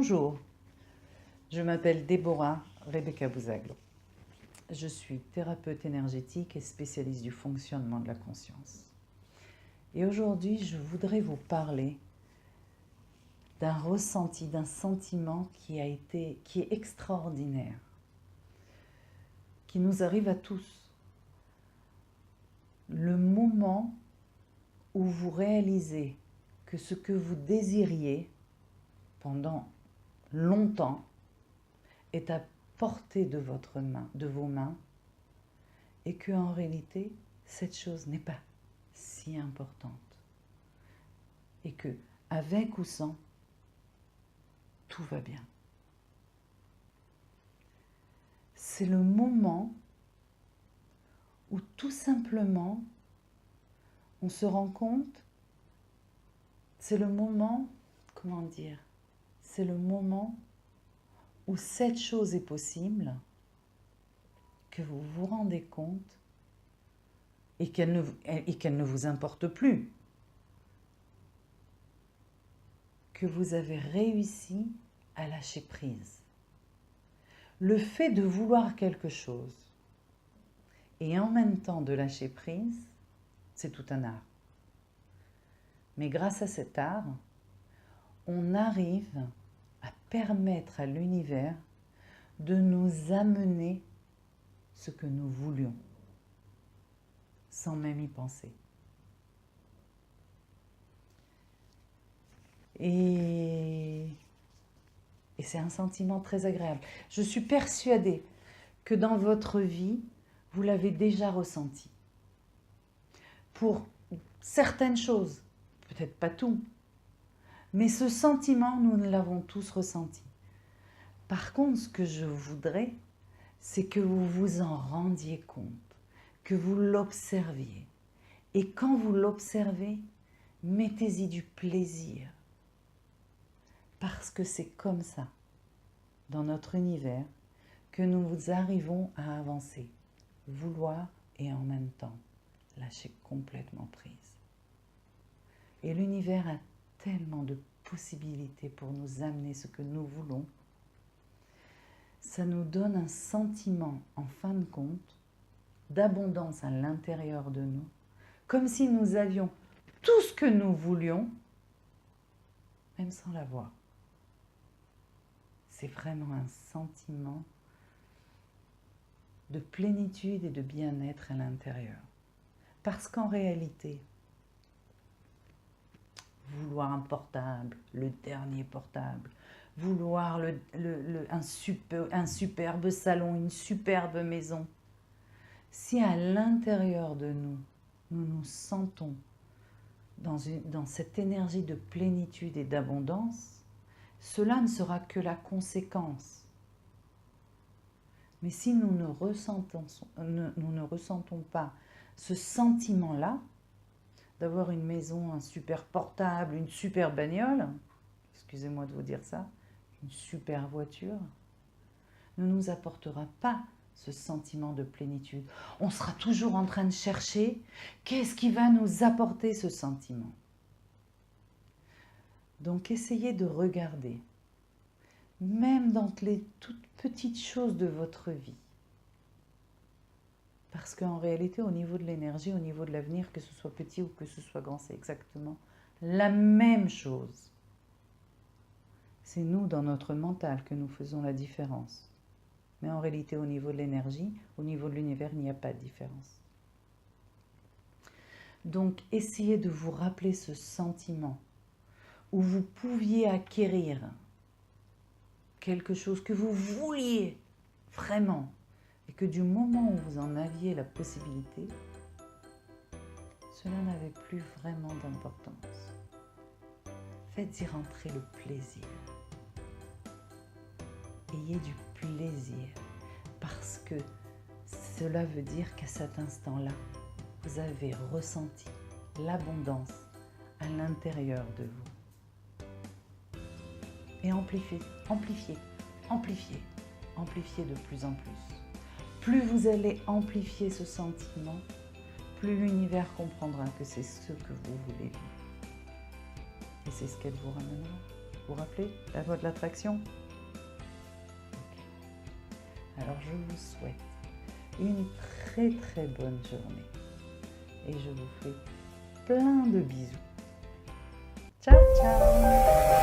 Bonjour, je m'appelle Déborah Rebecca Bouzaglou. Je suis thérapeute énergétique et spécialiste du fonctionnement de la conscience. Et aujourd'hui, je voudrais vous parler d'un ressenti, d'un sentiment qui est extraordinaire, qui nous arrive à tous. Le moment où vous réalisez que ce que vous désiriez pendant longtemps est à portée de vos mains, et que en réalité, cette chose n'est pas si importante. Et que, avec ou sans, tout va bien. C'est le moment où tout simplement, on se rend compte, c'est le moment, comment dire, c'est le moment où cette chose est possible, que vous vous rendez compte et qu'elle ne vous importe plus, que vous avez réussi à lâcher prise. Le fait de vouloir quelque chose et en même temps de lâcher prise, c'est tout un art. Mais grâce à cet art, on arrive à permettre à l'univers de nous amener ce que nous voulions, sans même y penser. Et c'est un sentiment très agréable. Je suis persuadée que dans votre vie, vous l'avez déjà ressenti. Pour certaines choses, peut-être pas tout, mais ce sentiment, nous l'avons tous ressenti. Par contre, ce que je voudrais, c'est que vous vous en rendiez compte, que vous l'observiez. Et quand vous l'observez, mettez-y du plaisir. Parce que c'est comme ça, dans notre univers, que nous arrivons à avancer, vouloir et en même temps lâcher complètement prise. Et l'univers a tellement de possibilités pour nous amener ce que nous voulons. Ça nous donne un sentiment, en fin de compte, d'abondance à l'intérieur de nous, comme si nous avions tout ce que nous voulions, même sans l'avoir. C'est vraiment un sentiment de plénitude et de bien-être à l'intérieur. Parce qu'en réalité, vouloir un portable, le dernier portable, vouloir un superbe salon, une superbe maison, si à l'intérieur de nous, nous nous sentons dans cette énergie de plénitude et d'abondance, cela ne sera que la conséquence. Mais si nous ne ressentons pas ce sentiment-là, d'avoir une maison, un super portable, une super bagnole, excusez-moi de vous dire ça, une super voiture, ne nous apportera pas ce sentiment de plénitude. On sera toujours en train de chercher qu'est-ce qui va nous apporter ce sentiment. Donc essayez de regarder, même dans les toutes petites choses de votre vie. Parce qu'en réalité, au niveau de l'énergie, au niveau de l'avenir, que ce soit petit ou que ce soit grand, c'est exactement la même chose. C'est nous, dans notre mental, que nous faisons la différence. Mais en réalité, au niveau de l'énergie, au niveau de l'univers, il n'y a pas de différence. Donc, essayez de vous rappeler ce sentiment où vous pouviez acquérir quelque chose que vous vouliez vraiment, et que du moment où vous en aviez la possibilité, cela n'avait plus vraiment d'importance. Faites-y rentrer le plaisir. Ayez du plaisir, parce que cela veut dire qu'à cet instant-là, vous avez ressenti l'abondance à l'intérieur de vous. Et amplifiez de plus en plus. Plus vous allez amplifier ce sentiment, plus l'univers comprendra que c'est ce que vous voulez vivre. Et c'est ce qu'elle vous ramènera Vous vous rappelez la loi de l'attraction? Alors je vous souhaite une très très bonne journée et je vous fais plein de bisous. Ciao ciao.